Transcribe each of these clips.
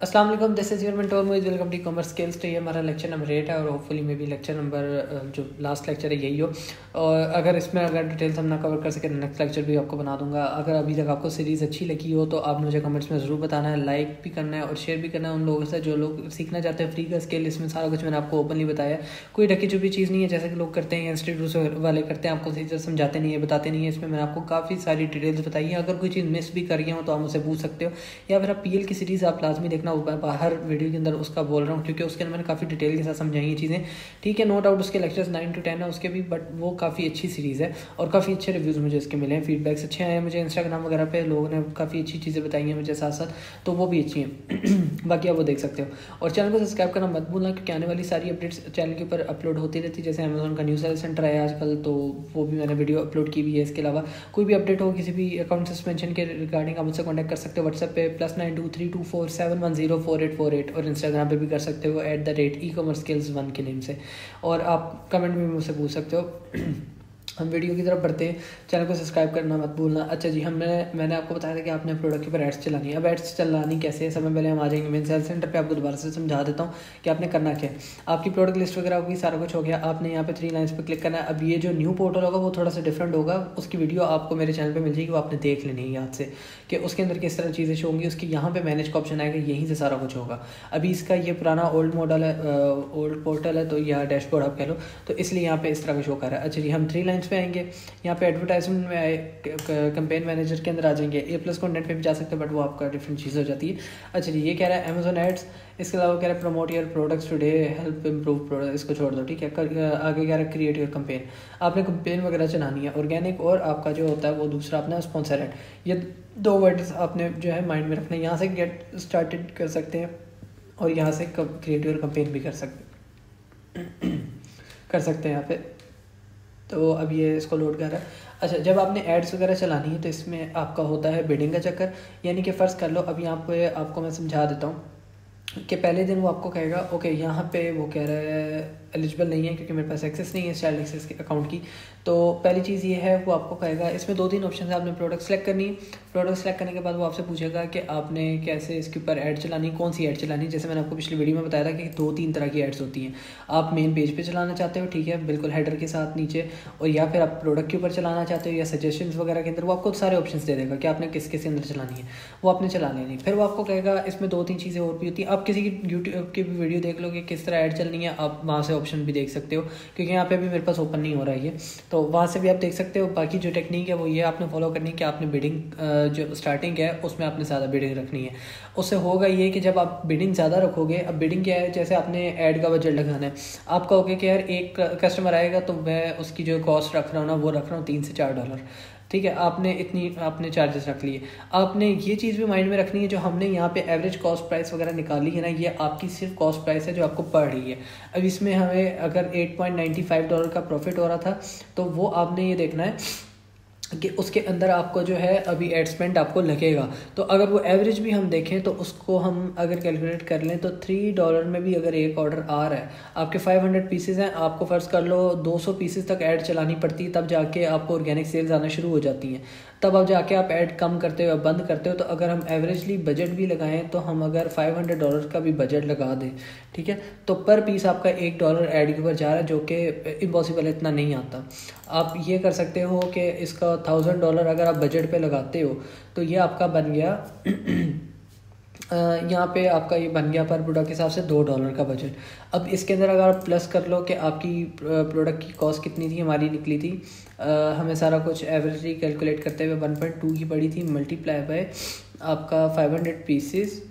अस्सलाम वालेकुम, this is your mentor Moiz. Welcome to commerce skills. तो ये हमारा लेक्चर नंबर 8 है और होपफुली मे भी लेक्चर नंबर जो लास्ट लेक्चर है यही हो। और अगर इसमें डिटेल्स हम ना कवर कर सके नेक्स्ट लेक्चर भी आपको बना दूंगा। अगर अभी तक आपको सीरीज़ अच्छी लगी हो तो आप मुझे कमेंट्स में ज़रूर बताना है, लाइक भी करना है और शेयर भी करना है उन लोगों से जो लोग सीखना चाहते हैं फ्री का स्किल। इसमें सारा कुछ मैंने आपको ओपनली बताया, कोई ढकी छुपी चीज़ नहीं है जैसे कि लोग करते हैं, इंस्टीट्यूट वाले करते हैं, आपको सही से समझाते नहीं है, बताते नहीं है। इसमें मैंने आपको काफ़ी सारी डिटेल्स बताई है। अगर कोई चीज़ मिस भी कर गया हो तो आप मुझसे पूछ सकते हो, या फिर आप पीएल की सीरीज़ आप लाजमी देखना, बाहर वीडियो के अंदर उसका बोल रहा हूँ क्योंकि उसके अंदर मैंने काफ़ी डिटेल के साथ समझाई ये चीज़ें। ठीक है, नो डाउट उसके लेक्चर्स 9 to 10 है उसके भी, बट वो काफ़ी अच्छी सीरीज़ है और काफ़ी अच्छे रिव्यूज़ मुझे इसके मिले हैं, फीडबैक्स अच्छे आए हैं मुझे। इंस्टाग्राम वगैरह पे लोगों ने काफ़ी अच्छी चीज़ें बताई हैं मुझे साथ साथ, तो वो भी अच्छी हैं। बाकी आप वो देख सकते हो और चैनल को सब्सक्राइब करना मत भूलना क्योंकि आने वाली सारी अपडेट्स चैनल के ऊपर अपलोड होती रहती है। जैसे अमेजोन का न्यू सेल सेंटर है आजकल, तो वो भी मैंने वीडियो अपलोड की हुई है। इसके अलावा कोई भी अपडेट हो किसी भी अकाउंट सस्पेंशन के रिगार्डिंग आप मुझसे कॉन्टैक्ट कर सकते हो व्हाट्सएप पे +923247104848 और इंस्टाग्राम पे भी कर सकते हो @ecommerceskills1 के नेम से। और आप कमेंट में मुझसे पूछ सकते हो। हम वीडियो की तरफ बढ़ते हैं, चैनल को सब्सक्राइब करना मत भूलना। अच्छा जी, मैंने आपको बताया था कि आपने प्रोडक्ट के ऊपर एड्स चलानी है। अब एड्स चलानी कैसे है, समय पहले हम आ जाएंगे मेन सेल सेंटर पे, आपको दोबारा से समझा देता हूँ कि आपने करना क्या है। आपकी प्रोडक्ट लिस्ट वगैरह होगी, सारा कुछ हो गया, आपने यहाँ पे 3 लाइन्स पे क्लिक करना है। अब ये जो न्यू पोर्टल होगा वो थोड़ा सा डिफरेंट होगा, उसकी वीडियो आपको मेरे चैनल पर मिल जाएगी, वो आपने देख लेनी है याद से कि उसके अंदर किस तरह चीज़ें शो होंगी। उसकी यहाँ पे मैनेज का ऑप्शन आएगा, यहीं से सारा कुछ होगा। अभी इसका ये पुराना ओल्ड मॉडल है, ओल्ड पोर्टल है, तो या डैशबोर्ड आप कह लो, तो इसलिए यहाँ पे इस तरह का शो कर रहा है। अच्छा जी, हम 3 लाइन्स पे आएंगे, यहाँ पे एडवर्टाइजमेंट में आए, कैंपेन मैनेजर के अंदर आ जाएंगे, A+ कंटेंट पे भी जा सकते हैं बट वो आपका डिफरेंट चीज़ हो जाती है। अच्छा जी, ये कह रहा है अमेजोन एड्स, इसके अलावा कह रहा है promote your products today, help improve product, इसको छोड़ दो। ठीक है, आगे कह रहा है क्रिएट योर कैंपेन, आपने कैंपेन वगैरह चलानी है, ऑर्गेनिक और आपका जो होता है वो दूसरा अपना स्पॉन्सर एड। ये 2 वर्ड्स आपने जो है माइंड में रखना है। यहाँ से गेट स्टार्टेड कर सकते हैं और यहाँ से क्रिएट योर कैंपेन भी कर सकते हैं यहाँ पे। तो अब ये इसको लोड कर रहा है। अच्छा, जब आपने एड्स वगैरह चलानी है तो इसमें आपका होता है बिडिंग का चक्कर। यानी कि फ़र्ज़ कर लो, अभी यहाँ पे आपको मैं समझा देता हूँ कि पहले दिन वो आपको कहेगा ओके यहाँ पे वो कह रहा है एलिजिबल नहीं है क्योंकि मेरे पास एक्सेस नहीं है चाइल्ड एक्सेस के अकाउंट की। तो पहली चीज़ ये है, वो आपको कहेगा इसमें 2-3 ऑप्शन है, आपने प्रोडक्ट सेलेक्ट करनी है। प्रोडक्ट सेलेक्ट करने के बाद वो आपसे पूछेगा कि आपने कैसे इसके ऊपर ऐड चलानी, कौन सी ऐड चलानी। जैसे मैंने आपको पिछली वीडियो में बताया था कि 2-3 तरह की एड्स होती हैं। आप मेन पेज पे चलाना चाहते हो, ठीक है, बिल्कुल हेडर के साथ नीचे, और या फिर आप प्रोडक्ट के ऊपर चलाना चाहते हो या सजेशंस वगैरह के अंदर, वो आपको सारे ऑप्शंस दे देगा कि आपने किस किस के अंदर चलानी है, वो आपने चला लेनी। फिर वो आपको कहेगा इसमें 2-3 चीज़ें और भी होती हैं। आप किसी की यूट्यूब की वीडियो देख लो कि किस तरह ऐड चलनी है, आप वहाँ से ऑप्शन भी देख सकते हो क्योंकि यहाँ पे भी मेरे पास ओपन नहीं हो रहा है ये, तो वहाँ से भी आप देख सकते हो। बाकी जो टेक्निक है वो ये आपने फॉलो करनी है कि आपने बिडिंग जो स्टार्टिंग है उसमें आपने ज़्यादा बिडिंग रखनी है। उससे होगा ये कि जब आप बिडिंग ज़्यादा रखोगे, अब बिडिंग क्या है, जैसे आपने ऐड का बजट लगाना है, आप कहोगे कि यार एक कस्टमर आएगा तो मैं उसकी जो कॉस्ट रख रहा हूँ ना वो रख रहा हूँ $3 से $4। ठीक है, आपने चार्जेस रख लिए। आपने ये चीज़ भी माइंड में रखनी है, जो हमने यहाँ पे एवरेज कॉस्ट प्राइस वगैरह निकाली है ना, ये आपकी सिर्फ कॉस्ट प्राइस है जो आपको पड़ रही है। अब इसमें हमें अगर $8.95 का प्रॉफिट हो रहा था तो वो आपने ये देखना है कि उसके अंदर आपको जो है अभी एड स्पेंड आपको लगेगा। तो अगर वो एवरेज भी हम देखें तो उसको हम अगर कैलकुलेट कर लें तो $3 में भी अगर एक ऑर्डर आ रहा है, आपके 500 पीसेज हैं, आपको फ़र्ज़ कर लो 200 पीसेज तक ऐड चलानी पड़ती है, तब जाके आपको ऑर्गेनिक सेल्स आना शुरू हो जाती हैं। तब अब जाके आप ऐड कम करते हो या बंद करते हो। तो अगर हम एवरेजली बजट भी लगाएं तो हम अगर $500 का भी बजट लगा दें, ठीक है, तो पर पीस आपका $1 ऐड के ऊपर जा रहा है, जो कि इम्पॉसिबल है, इतना नहीं आता। आप ये कर सकते हो कि इसका $1000 अगर आप बजट पे लगाते हो तो ये आपका बन गया यहाँ पे आपका ये बन गया पर प्रोडक्ट के हिसाब से $2 का बजट। अब इसके अंदर अगर आप प्लस कर लो कि आपकी प्रोडक्ट की कॉस्ट कितनी थी, हमारी निकली थी, हमें सारा कुछ एवरेजली कैलकुलेट करते हुए 1.2 की पड़ी थी, मल्टीप्लाई बाय आपका 500 पीसेस,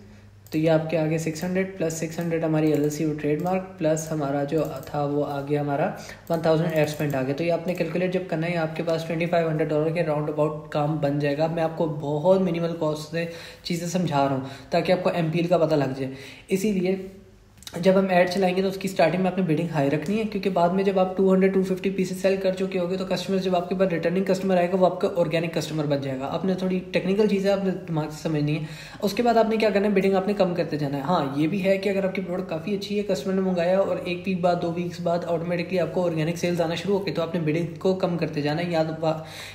तो ये आपके आगे 600 + 600 हमारी LLC और ट्रेडमार्क प्लस हमारा जो था वो आ गया हमारा 1000 एड स्पेंड आ गया। तो ये आपने कैलकुलेट जब करना है, आपके पास $2500 के राउंड अबाउट काम बन जाएगा। मैं आपको बहुत मिनिमल कॉस्ट से चीज़ें समझा रहा हूँ ताकि आपको MPL का पता लग जाए। इसीलिए जब हम ऐड चलाएंगे तो उसकी स्टार्टिंग में आपने बिडिंग हाई रखनी है, क्योंकि बाद में जब आप 200-250 पीसेस सेल कर चुके होगे तो कस्टमर जब आपके पास रिटर्निंग कस्टमर आएगा वो आपका ऑर्गेनिक कस्टमर बन जाएगा। आपने थोड़ी टेक्निकल चीज़ें आपने दिमाग से समझनी है। उसके बाद आपने क्या करना है, बिडिंग आपने कम करते जाना है। हाँ, ये भी है कि अगर आपकी प्रोडक्ट काफ़ी अच्छी है, कस्टमर ने मंगाया और 1 वीक बाद 2 वीक्स बाद ऑटोमेटिकली आपको ऑर्गेनिक सेल्स आना शुरू हो गई, तो आपने बिडिंग को कम करते जाना है।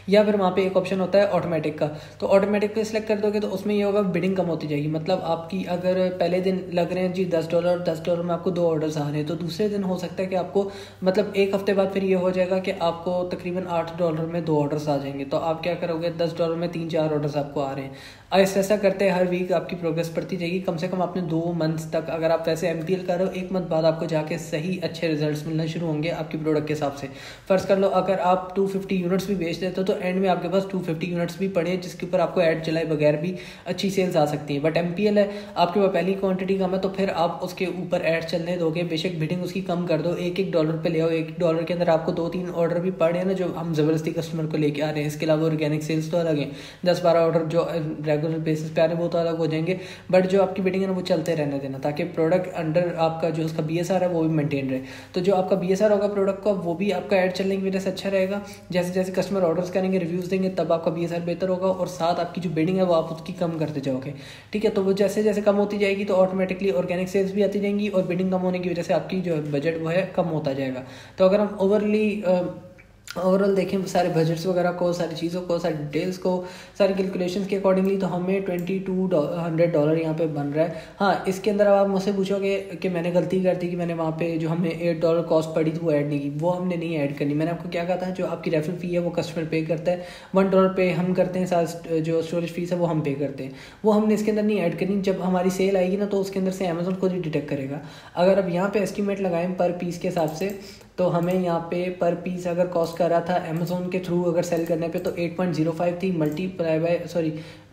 या फिर वहाँ पे एक ऑप्शन होता है ऑटोमेटिक का, तो ऑटोमेटिक पे सिलेक्ट कर दोगे तो उसमें ये होगा बिडिंग कम होती जाएगी। मतलब आपकी अगर पहले दिन लग रहे हैं जी $10 में आपको 2 ऑर्डर्स आ रहे हैं, तो दूसरे दिन हो सकता है कि आपको मतलब एक हफ्ते बाद फिर ये हो जाएगा कि आपको तकरीबन $8 में 2 ऑर्डर्स आ जाएंगे। तो आप क्या करोगे, $10 में 3-4 ऑर्डर्स आपको आ रहे हैं। ऐसा करते हर वीक आपकी प्रोग्रेस बढ़ती जाएगी। कम से कम आपने 2 मंथ्स तक, अगर आप वैसे MPL कर रहे हो, 1 मंथ बाद आपको जाके सही अच्छे रिजल्ट्स मिलना शुरू होंगे आपकी प्रोडक्ट के हिसाब से। फर्ज कर लो अगर आप 250 यूनिट्स भी बेच देते हो तो एंड में आपके पास 250 यूनिट्स भी पड़े जिसके ऊपर आपको ऐड चलाए बगैर भी अच्छी सेल्स आ सकती है। बट MPL है, आपके पास पहली क्वांटिटी कम है, तो फिर आप उसके ऊपर ऐड चलने दोगे, बेशक बिडिंग उसकी कम कर दो, $1 पे ले आओ। $1 के अंदर आपको 2-3 ऑर्डर भी पड़ रहे हैं ना जो हम ज़बरदस्ती कस्टमर को लेके आ रहे हैं। इसके अलावा ऑर्गेनिक सेल्स तो अलग है, 10-12 ऑर्डर जो रेगुलर बेसिस पे आ रहे हैं वो तो अलग हो जाएंगे। बट जो आपकी बिडिंग है ना वो चलते रहने देना, ताकि प्रोडक्ट अंडर आपका जो उसका BSR है वो भी मेंटेन रहे। तो जो आपका BSR होगा प्रोडक्ट का, वो भी आपका ऐड चलने की वजह से अच्छा रहेगा। जैसे जैसे कस्टमर ऑर्डर्स करेंगे, रिव्यूज़ देंगे, तब आपका BSR बेहतर होगा, और साथ आपकी जो बिडिंग है वो आप उसकी कम करते जाओगे। ठीक है, तो वो जैसे जैसे कम होती जाएगी तो ऑटोमेटिकली ऑर्गेनिक सेल्स भी आती जाएंगी, और बिडिंग कम होने की वजह से आपकी जो बजट वो है कम होता जाएगा। तो अगर हम ओवरऑल देखें सारे बजट्स वगैरह को, सारी चीज़ों को, सारी डिटेल्स को, सारी कैलकुलेशंस के अकॉर्डिंगली, तो हमें $2200 यहाँ पे बन रहा है। हाँ, इसके अंदर अब आप मुझसे पूछोगे कि मैंने गलती कर दी कि मैंने वहाँ पे जो हमें $8 कॉस्ट पड़ी थी वो ऐड नहीं की। वो हमने नहीं ऐड करनी। मैंने आपको क्या कहा था, जो आपकी रेफरल फ़ी है वो कस्टमर पे करता है, $1 पे हम करते हैं, साथ जो स्टोरेज फीस है वो हम पे करते हैं, वो हमने इसके अंदर नहीं ऐड करनी। जब हमारी सेल आएगी ना तो उसके अंदर से अमेज़न खुद ही डिटेक्ट करेगा। अगर अब यहाँ पे एस्टिमेट लगाएं पर पीस के हिसाब से, तो हमें यहाँ पे पर पीस अगर कॉस्ट कर रहा था अमेज़ोन के थ्रू अगर सेल करने पे, तो 8.05 थी, मल्टीप्लाई बाय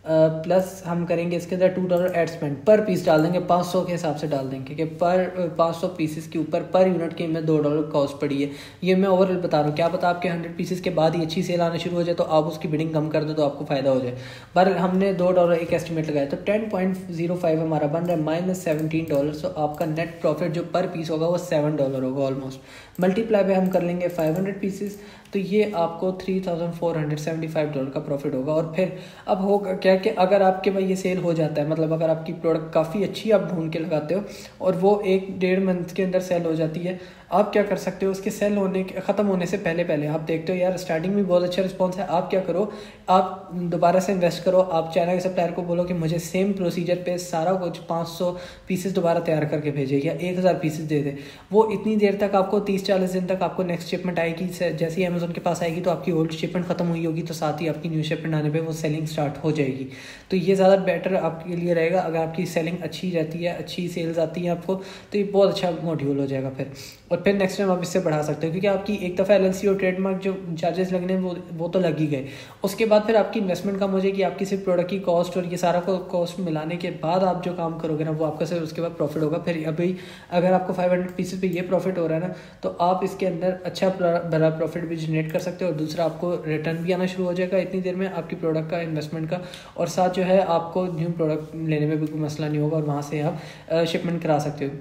प्लस हम करेंगे इसके अंदर $2 एड स्पेंड पर पीस डाल देंगे, 500 के हिसाब से डाल देंगे कि पर 500 पीसेस के ऊपर पर यूनिट के में $2 कॉस्ट पड़ी है। ये मैं ओवरऑल बता रहा हूँ, क्या पता आपके 100 पीसेस के बाद ही अच्छी सेल आना शुरू हो जाए तो आप उसकी बिडिंग कम कर दो तो आपको फ़ायदा हो जाए। पर हमने $2 एक एस्टिमेट लगाया, तो 10.05 हमारा बन रहा है -$17। तो आपका नेट प्रॉफिट जो पर पीस होगा वो $7 होगा ऑलमोस्ट। मल्टीप्लाई पे हम कर लेंगे 500 पीसेस, तो ये आपको $3,475 का प्रॉफिट होगा। और फिर अब होगा क्या कि अगर आपके भाई ये सेल हो जाता है, मतलब अगर आपकी प्रोडक्ट काफ़ी अच्छी आप ढूंढ के लगाते हो और वो 1-1.5 मंथ के अंदर सेल हो जाती है, आप क्या कर सकते हो, उसके सेल होने के ख़त्म होने से पहले पहले आप देखते हो यार स्टार्टिंग में बहुत अच्छा रिस्पॉन्स है, आप क्या करो, आप दोबारा से इन्वेस्ट करो। आप चाइना के सप्लायर को बोलो कि मुझे सेम प्रोसीजर पे सारा कुछ 500 पीसेस दोबारा तैयार करके भेजे या 1000 पीसेस दे दे। वो इतनी देर तक आपको 30-40 दिन तक आपको नेक्स्ट शिपमेंट आएगी। जैसे ही अमेज़न के पास आएगी तो आपकी ओल्ड शिपमेंट खत्म हुई होगी, तो साथ ही आपकी न्यू शिपमेंट आने पे वो सेलिंग स्टार्ट हो जाएगी। तो ये ज़्यादा बेटर आपके लिए रहेगा। अगर आपकी सेलिंग अच्छी रहती है, अच्छी सेल्स आती है आपको, तो ये बहुत अच्छा मॉड्यूल हो जाएगा फिर। और फिर नेक्स्ट टाइम आप इससे बढ़ा सकते हो, क्योंकि आपकी एक दफ़ा LLC और ट्रेडमार्क जो चार्जेस लगने वो तो लग ही गए। उसके बाद फिर आपकी इन्वेस्टमेंट कम हो जाएगी, आपकी सिर्फ प्रोडक्ट की कॉस्ट और ये सारा को कॉस्ट मिलाने के बाद आप जो काम करोगे ना वो आपका सिर्फ उसके बाद प्रॉफिट होगा। फिर अभी अगर आपको 500 पीसेस पे ये प्रॉफिट हो रहा है ना, तो आप इसके अंदर अच्छा बड़ा प्रॉफिट भी जनरेट कर सकते हो, और दूसरा आपको रिटर्न भी आना शुरू हो जाएगा इतनी देर में आपकी प्रोडक्ट का, इन्वेस्टमेंट का, और साथ जो है आपको न्यू प्रोडक्ट लेने में भी कोई मसला नहीं होगा, और वहाँ से आप शिपमेंट करा सकते हो।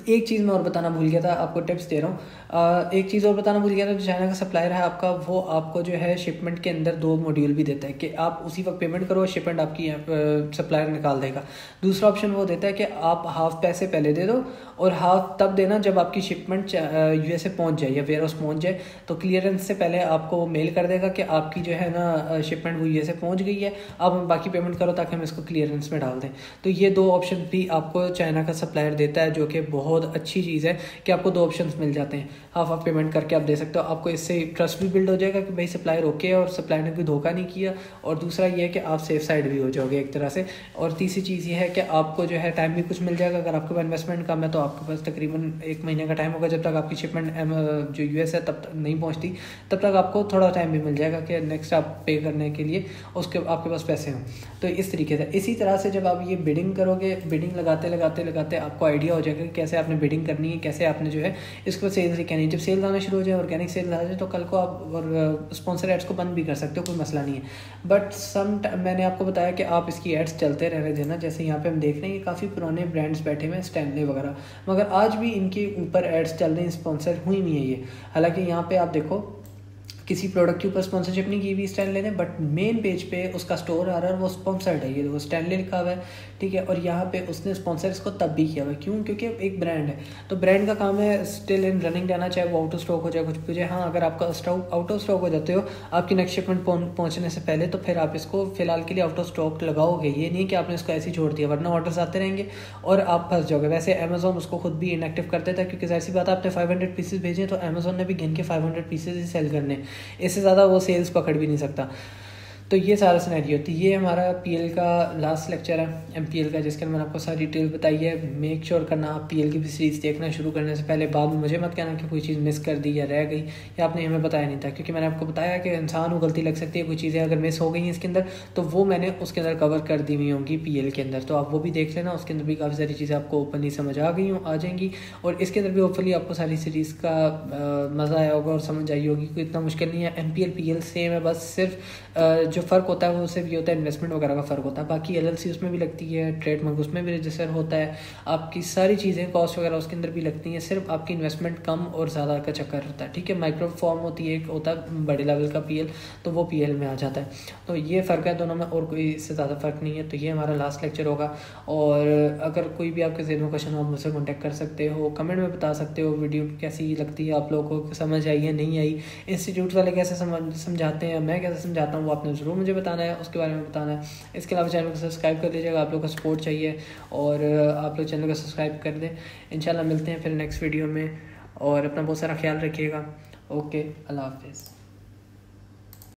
एक चीज़ मैं और बताना भूल गया था, आपको टिप्स दे रहा हूँ। एक चीज़ और बताना भूल गया था, जो चाइना का सप्लायर है आपका, वो आपको जो है शिपमेंट के अंदर 2 मॉड्यूल भी देता है कि आप उसी वक्त पेमेंट करो, शिपमेंट आपकी सप्लायर निकाल देगा। दूसरा ऑप्शन वो देता है कि आप हाफ पैसे पहले दे दो और हाफ तब देना जब आपकी शिपमेंट USA पहुँच जाए या वेयर हाउस पहुँच जाए, तो क्लियरेंस से पहले आपको वो मेल कर देगा कि आपकी जो है ना शिपमेंट वो USA पहुँच गई है, अब हम बाकी पेमेंट करो ताकि हम इसको क्लियरेंस में डाल दें। तो ये 2 ऑप्शन भी आपको चाइना का सप्लायर देता है, जो कि बहुत अच्छी चीज़ है कि आपको 2 ऑप्शंस मिल जाते हैं। हाफ पेमेंट करके आप दे सकते हो, आपको इससे ट्रस्ट भी बिल्ड हो जाएगा कि भाई सप्लायर ओके है और सप्लायर ने कोई धोखा नहीं किया, और दूसरा ये है कि आप सेफ साइड भी हो जाओगे एक तरह से। और तीसरी चीज़ ये है कि आपको जो है टाइम भी कुछ मिल जाएगा। अगर आपके पास इन्वेस्टमेंट कम है तो आपके पास तकरीबन 1 महीने का टाइम होगा, जब तक आपकी शिपमेंट जो US है तब तक नहीं पहुँचती, तब तक आपको थोड़ा टाइम भी मिल जाएगा कि नेक्स्ट आप पे करने के लिए उसके आपके पास पैसे हों। तो इस तरीके से, इसी तरह से जब आप ये बिडिंग करोगे, बिडिंग लगाते लगाते लगाते आपको आइडिया हो जाएगा कि कैसे कैसे आपने बिडिंग करनी है, कैसे आपने जो है इसको सेल्स कहनी है। जब सेल्स आना शुरू हो जाए, ऑर्गेनिक सेल्स आ जाए, तो कल को आप और स्पॉन्सर एड्स को बंद भी कर सकते हो, कोई मसला नहीं है। बट मैंने आपको बताया कि आप इसकी एड्स चलते रहने देना। जैसे यहाँ पे हम देख रहे हैं, ये काफ़ी पुराने ब्रांड्स बैठे हुए हैं, स्टैनले वगैरह, मगर आज भी इनके ऊपर एड्स चल रही हैं, स्पॉन्सर हुई नहीं है ये। हालांकि यहाँ पे आप देखो किसी प्रोडक्ट के ऊपर स्पॉन्सरशिप नहीं की हुई स्टैनले ने, बट मेन पेज पे उसका स्टोर आ रहा है और वो स्पॉन्सर्ड है, ये वो स्टैनले लिखा हुआ है, ठीक है। और यहाँ पे उसने स्पॉन्सर इसको तब भी किया हुआ है, क्यों? क्योंकि एक ब्रांड है, तो ब्रांड का काम है स्टिल इन रनिंग रहना, चाहे वो आउट ऑफ स्टॉक हो जाए कुछ भी हो जाए। हाँ, अगर आपका स्टॉक आउट ऑफ स्टॉक हो जाते हो आपकी नेक्स्ट शिपमेंट पहुँचने से पहले, तो फिर आप इसको फिलहाल के लिए आउट ऑफ स्टॉक लगाओगे, ये नहीं कि आपने इसको ऐसे ही छोड़ दिया, वरना ऑर्डर्स आते रहेंगे और आप फंस जाओगे। वैसे अमेजोन उसको खुद भी इनएक्टिव कर देता है, क्योंकि ऐसी बात है, आपने 500 पीसेज भेजे तो अमेजोन ने भी गिन के 500 पीसेज ही सेल करने, इससे ज़्यादा वो सेल्स पकड़ भी नहीं सकता। तो ये सारा सिनेरियो होती है। ये हमारा पीएल का लास्ट लेक्चर है, एमपीएल का, जिसके अंदर मैंने आपको सारी डिटेल बताई है। मेक श्योर करना आप पीएल की भी सीरीज़ देखना शुरू करने से पहले बाद में मुझे मत कहना कि कोई चीज़ मिस कर दी या रह गई या आपने हमें बताया नहीं था, क्योंकि मैंने आपको बताया कि इंसान को गलती लग सकती है, कोई चीज़ें अगर मिस हो गई हैं इसके अंदर तो वो मैंने उसके अंदर कवर कर दी हुई होंगी पीएल के अंदर, तो आप वो भी देख लेना। उसके अंदर भी काफ़ी सारी चीज़ें आपको ओपनली समझ आ जाएंगी और इसके अंदर भी होपफुली आपको सारी सीरीज़ का मज़ा आया होगा और समझ आई होगी। कोई इतना मुश्किल नहीं है, एमपीएल पीएल सेम है, बस सिर्फ जो फ़र्क होता है वो सिर्फ ये होता है इन्वेस्टमेंट वगैरह का फ़र्क होता है। बाकी एलएलसी उसमें भी लगती है, ट्रेडमार्क उसमें भी रजिस्टर होता है, आपकी सारी चीज़ें कॉस्ट वगैरह उसके अंदर भी लगती हैं, सिर्फ आपकी इन्वेस्टमेंट कम और ज़्यादा का चक्कर होता है, ठीक है। माइक्रो फॉर्म होती है, एक होता है बड़े लेवल का पीएल, तो वो पीएल में आ जाता है। तो ये फ़र्क है दोनों में और कोई इससे ज़्यादा फ़र्क नहीं है। तो ये हमारा लास्ट लेक्चर होगा और अगर कोई भी आपके ज़हन में क्वेश्चन हो आप मुझसे कॉन्टैक्ट कर सकते हो, कमेंट में बता सकते हो वीडियो कैसी लगती है, आप लोगों को समझ आई है नहीं आई, इंस्टीट्यूट वाले कैसे समझाते हैं, मैं कैसे समझाता हूँ, वो आपने ज़रूर मुझे बताना है, उसके बारे में बताना है। इसके अलावा चैनल को सब्सक्राइब कर लीजिएगा, आप लोग का सपोर्ट चाहिए और आप लोग चैनल को सब्सक्राइब कर दें। इंशाल्लाह मिलते हैं फिर नेक्स्ट वीडियो में और अपना बहुत सारा ख्याल रखिएगा। ओके, अल्लाह हाफिज़।